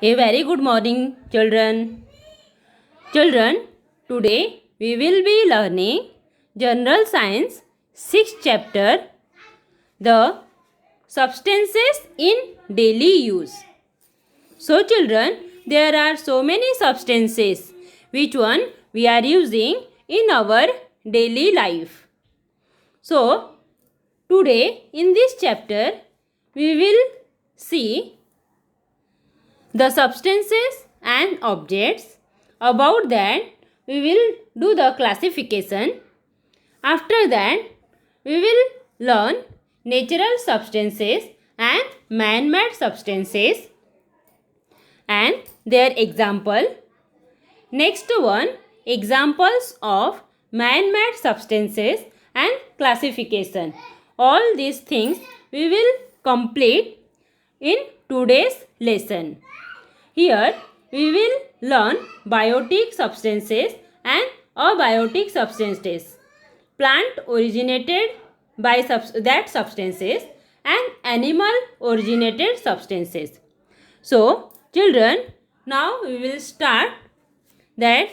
A very good morning, children. Children, today we will be learning General Science 6th chapter, the substances in daily use. So children, there are so many substances which one we are using in our daily life. So today in this chapter we will see the substances and objects. About that we will do the classification. After that we will learn natural substances and man-made substances and their example. Next one, examples of man-made substances and classification. All these things we will complete in today's lesson. Here we will learn biotic substances and abiotic substances, plant originated by that substances and animal originated substances. So children, now we will start that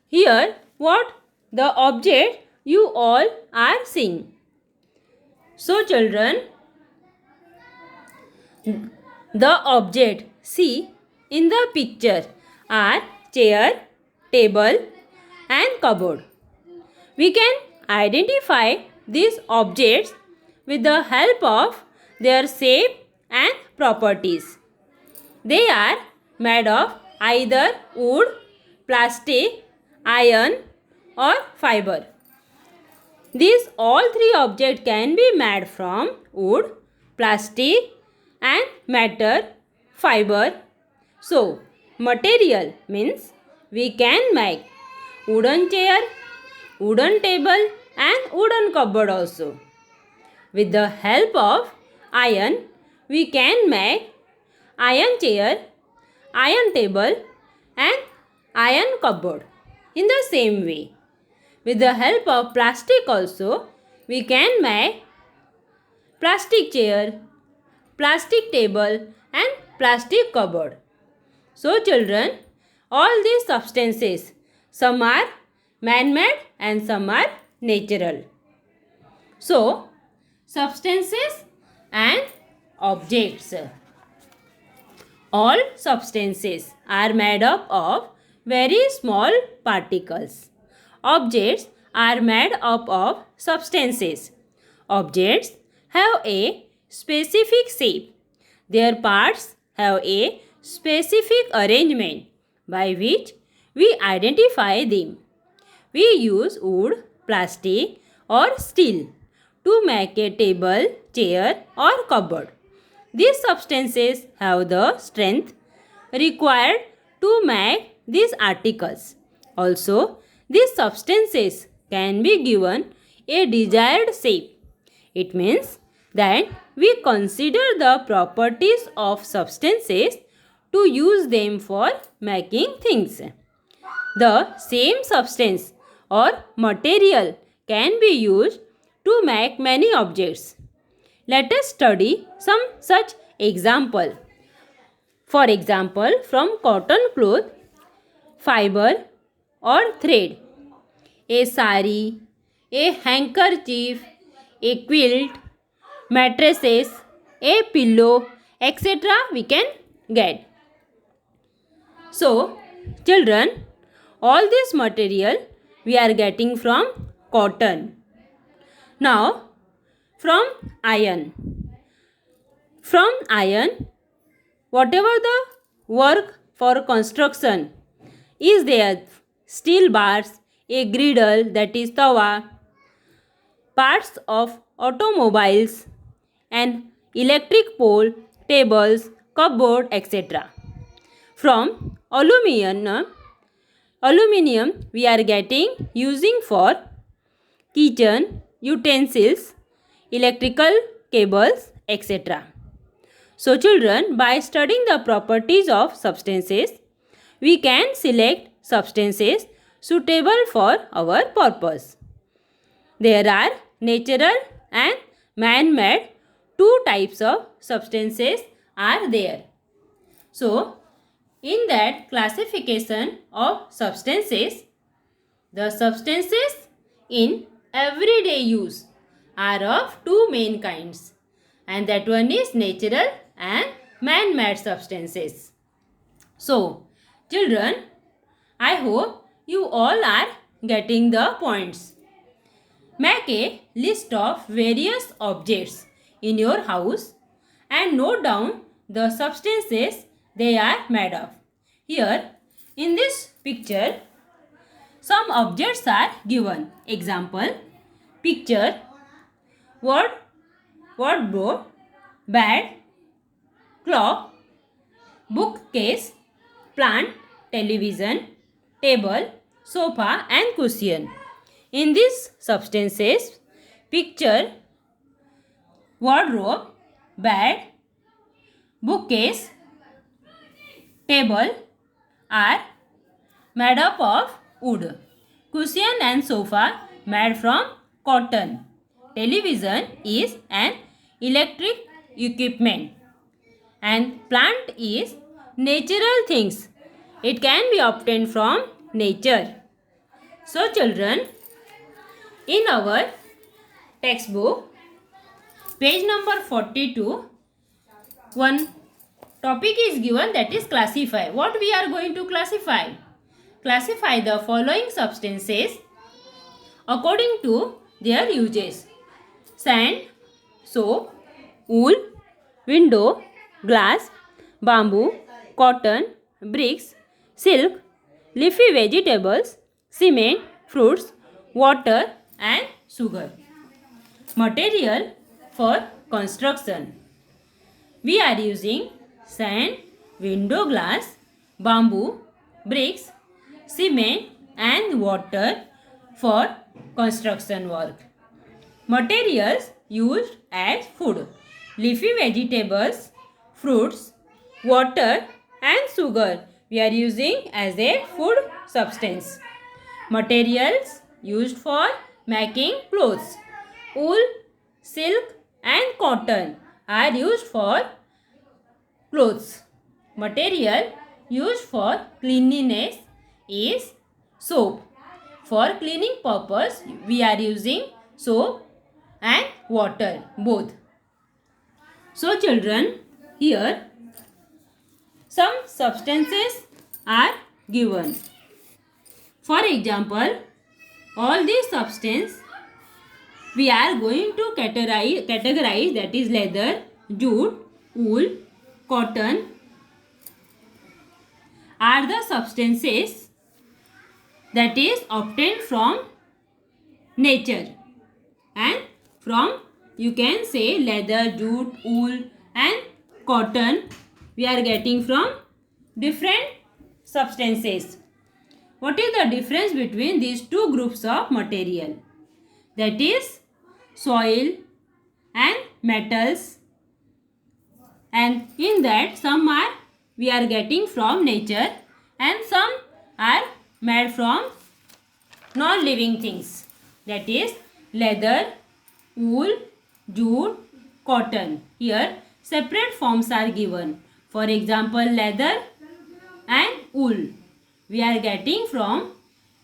here what the object you all are seeing. So children, the object see in the picture are chair, table and cupboard. We can identify these objects with the help of their shape and properties. They are made of either wood, plastic, iron or fiber. These all three objects can be made from wood, plastic and matter, fiber. So, material means we can make wooden chair, wooden table and wooden cupboard also. With the help of iron, we can make iron chair, iron table and iron cupboard. In the same way, with the help of plastic also, we can make plastic chair, plastic table and plastic cupboard. So children, all these substances, some are man-made and some are natural. So, substances and objects. All substances are made up of very small particles. Objects are made up of substances. Objects have a specific shape. Their parts have a specific arrangement by which we identify them. We use wood, plastic or steel to make a table, chair or cupboard. These substances have the strength required to make these articles. Also, these substances can be given a desired shape. It means that we consider the properties of substances to use them for making things. The same substance or material can be used to make many objects. Let us study some such example. For example, from cotton cloth, fiber or thread, a sari, a handkerchief, a quilt, mattresses, a pillow, etc. we can get. So, children, all this material we are getting from cotton. Now, from iron. From iron, whatever the work for construction is there, steel bars, a griddle that is tawa, parts of automobiles, and electric pole, tables, cupboard, etc. From aluminium we are getting using for kitchen, utensils, electrical cables, etc. So children, by studying the properties of substances, we can select substances suitable for our purpose. There are natural and man-made two types of substances are there. So, In that classification of substances, the substances in everyday use are of two main kinds, and that one is natural and man-made substances. So, children, I hope you all are getting the points. Make a list of various objects in your house and note down the substances they are made of. Here, in this picture, some objects are given. Example, picture, wardrobe, bed, clock, bookcase, plant, television, table, sofa and cushion. In these substances, picture, wardrobe, bed, bookcase, table are made up of wood. Cushion and sofa made from cotton. Television is an electric equipment. And plant is natural things. It can be obtained from nature. So children, in our textbook, page number 42, one topic is given, that is classify. What we are going to classify? Classify the following substances according to their uses. Sand, soap, wool, window, glass, bamboo, cotton, bricks, silk, leafy vegetables, cement, fruits, water and sugar. Material for construction. We are using sand, window glass, bamboo, bricks, cement and water for construction work. Materials used as food. Leafy vegetables, fruits, water and sugar we are using as a food substance. Materials used for making clothes. Wool, silk and cotton are used for clothes. Material used for cleanliness is soap. For cleaning purpose, we are using soap and water, both. So children, here some substances are given. For example, all these substances we are going to categorize, that is leather, jute, wool, cotton are the substances that is obtained from nature, and from, you can say, leather, jute, wool and cotton we are getting from different substances. What is the difference between these two groups of material? That is soil and metals, and in that some are we are getting from nature and some are made from non-living things, that is leather, wool, jute, cotton. Here separate forms are given. For example, leather and wool we are getting from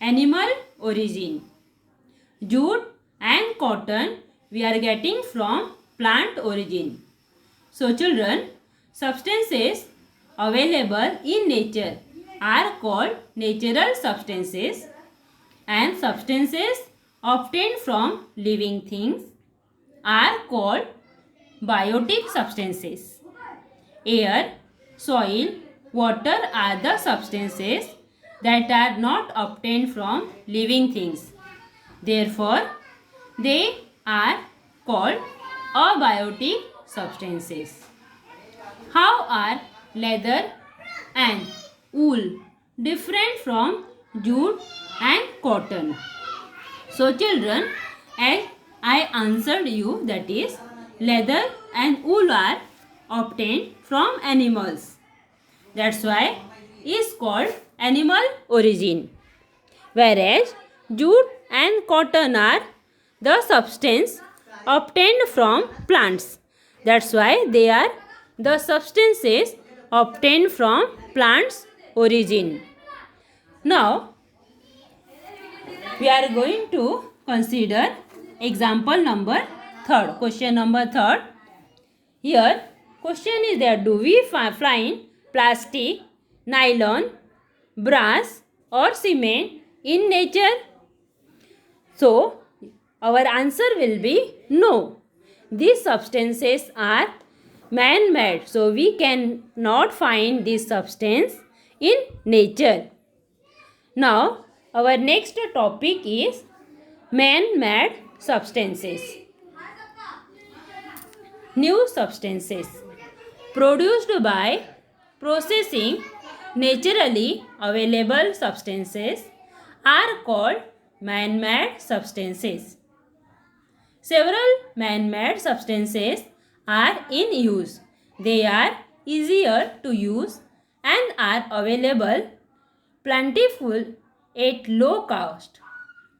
animal origin. Jute and cotton we are getting from plant origin. So children, substances available in nature are called natural substances, and substances obtained from living things are called biotic substances. Air, soil, water are the substances that are not obtained from living things. Therefore, they are called abiotic substances. How are leather and wool different from jute and cotton? So children, as I answered you, that is leather and wool are obtained from animals. That's why it is called animal origin. Whereas jute and cotton are the substance obtained from plants. That's why they are the substances obtained from plants origin. Now, we are going to consider example number 3rd. Question number 3rd. Here, question is there: do we find plastic, nylon, brass or cement in nature? So, our answer will be no. These substances are man-made. So, we cannot find this substance in nature. Now, our next topic is man-made substances. New substances produced by processing naturally available substances are called man-made substances. Several man-made substances are in use. They are easier to use and are available plentiful at low cost.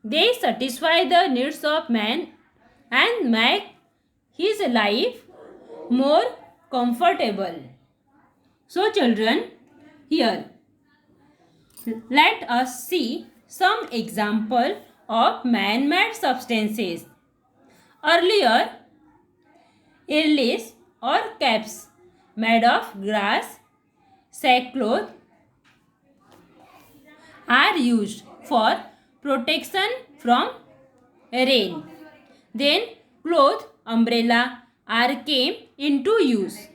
They satisfy the needs of man and make his life more comfortable. So children, here let us see some example of man-made substances. Earlier, earless or caps made of grass, sackcloth are used for protection from rain. Then cloth, umbrella are came into use.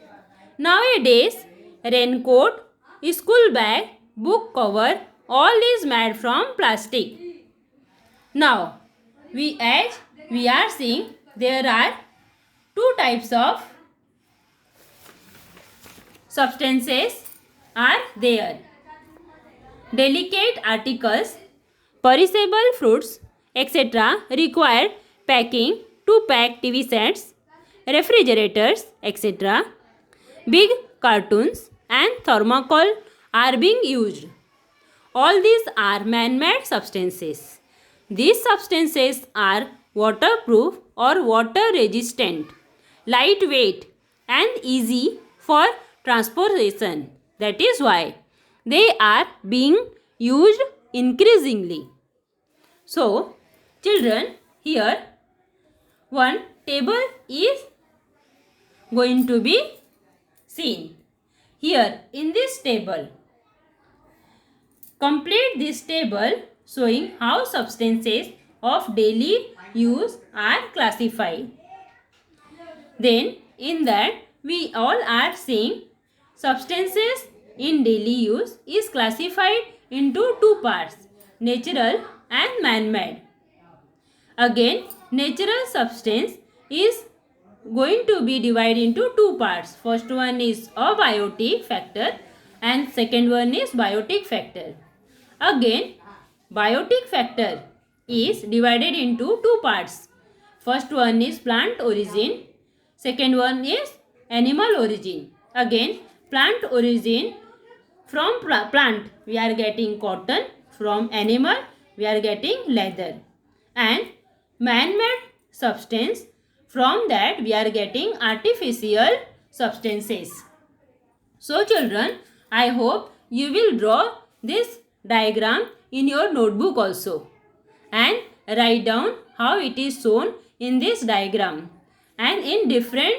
Nowadays, raincoat, school bag, book cover, all is made from plastic. Now, as we are seeing, there are two types of substances are there. Delicate articles, perishable fruits, etc. require packing to pack TV sets, refrigerators, etc. Big cartoons and thermocol are being used. All these are man-made substances. These substances are waterproof or water resistant, lightweight and easy for transportation. That is why they are being used increasingly. So, children, here one table is going to be seen. Here in this table, complete this table showing how substances of daily use are classified. Then in that we all are seeing substances in daily use is classified into two parts, natural and man-made. Again, natural substance is going to be divided into two parts. First one is abiotic factor and second one is biotic factor. Again, biotic factor is divided into two parts. First one is plant origin, second one is animal origin. Again, plant origin, from plant we are getting cotton, from animal we are getting leather, and man-made substance, from that we are getting artificial substances. So children, I hope you will draw this diagram in your notebook also and write down how it is shown in this diagram and in different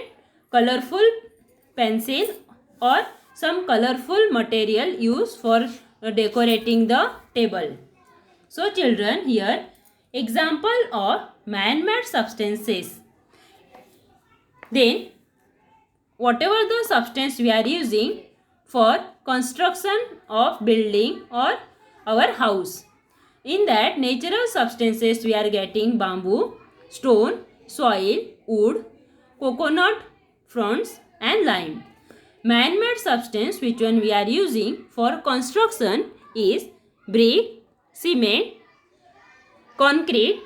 colorful pencil or some colorful material used for decorating the table. So children, here example of man-made substances. Then whatever the substance we are using for construction of building or our house. In that natural substances we are getting bamboo, stone, soil, wood, coconut fronds and lime. Man-made substance which one we are using for construction is brick, cement, concrete,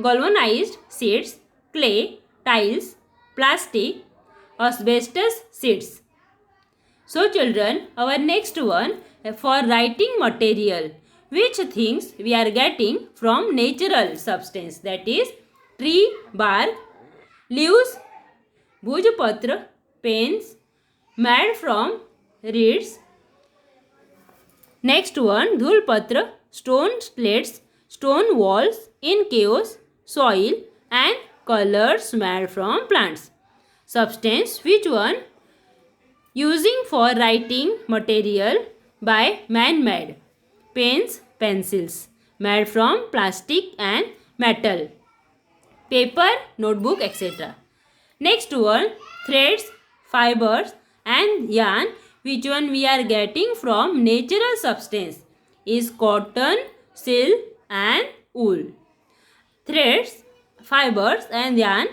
galvanized sheets, clay, tiles, plastic, asbestos sheets. So children, our next one for writing material, which things we are getting from natural substance, that is tree bark, leaves, bhojpatra, pens made from reeds, Next one, dhulpatra, stone slates, stone walls in chaos, soil and colors made from plants. Substance, which one? Using for writing material by man-made. Pens, pencils made from plastic and metal. Paper, notebook, etc. Next one, threads, fibers and yarn, which one we are getting from natural substance, is cotton, silk and wool. Threads, fibers and yarn,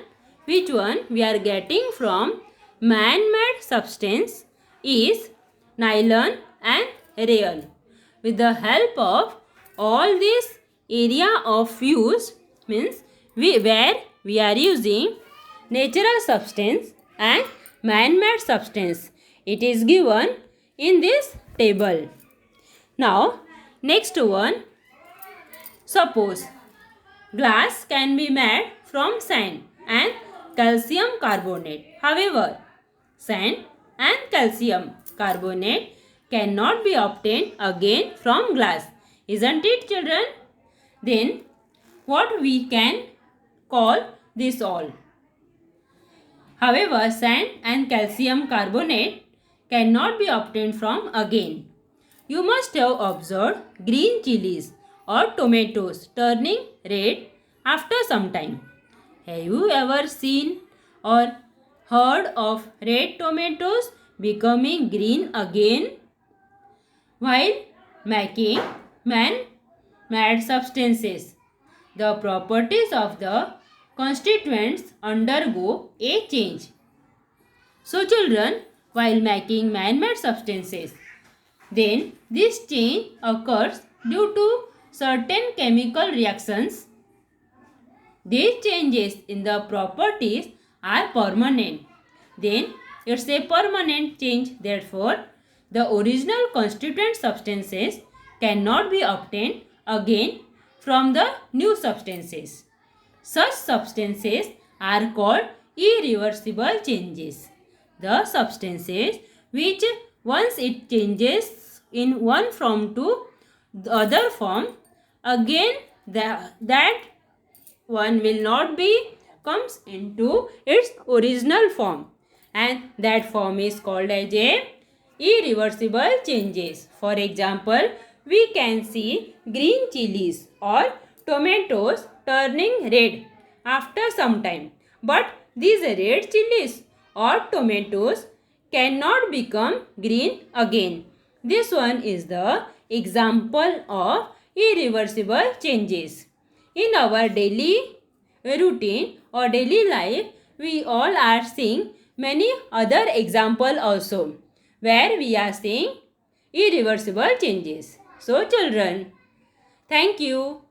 which one we are getting from man-made substance, is nylon and rayon. With the help of all this area of use, means where we are using natural substance and man-made substance, it is given in this table. Now next one, suppose glass can be made from sand and calcium carbonate. However, sand and calcium carbonate cannot be obtained again from glass. Isn't it, children? Then what we can call this all? However, sand and calcium carbonate cannot be obtained from again. You must have observed green chilies or tomatoes turning red after some time. Have you ever seen or heard of red tomatoes becoming green again? While making man-made substances, the properties of the constituents undergo a change. So children, while making man-made substances, then this change occurs due to certain chemical reactions. These changes in the properties are permanent. Then it's a permanent change. Therefore, the original constituent substances cannot be obtained again from the new substances. Such substances are called irreversible changes. The substances which once it changes in one form to the other form, again that one will not be comes into its original form, and that form is called as a irreversible changes. For example, we can see green chilies or tomatoes turning red after some time, but these red chilies or tomatoes cannot become green again. This one is the example of irreversible changes. In our daily routine or daily life, we all are seeing many other examples also where we are seeing irreversible changes. So children, thank you.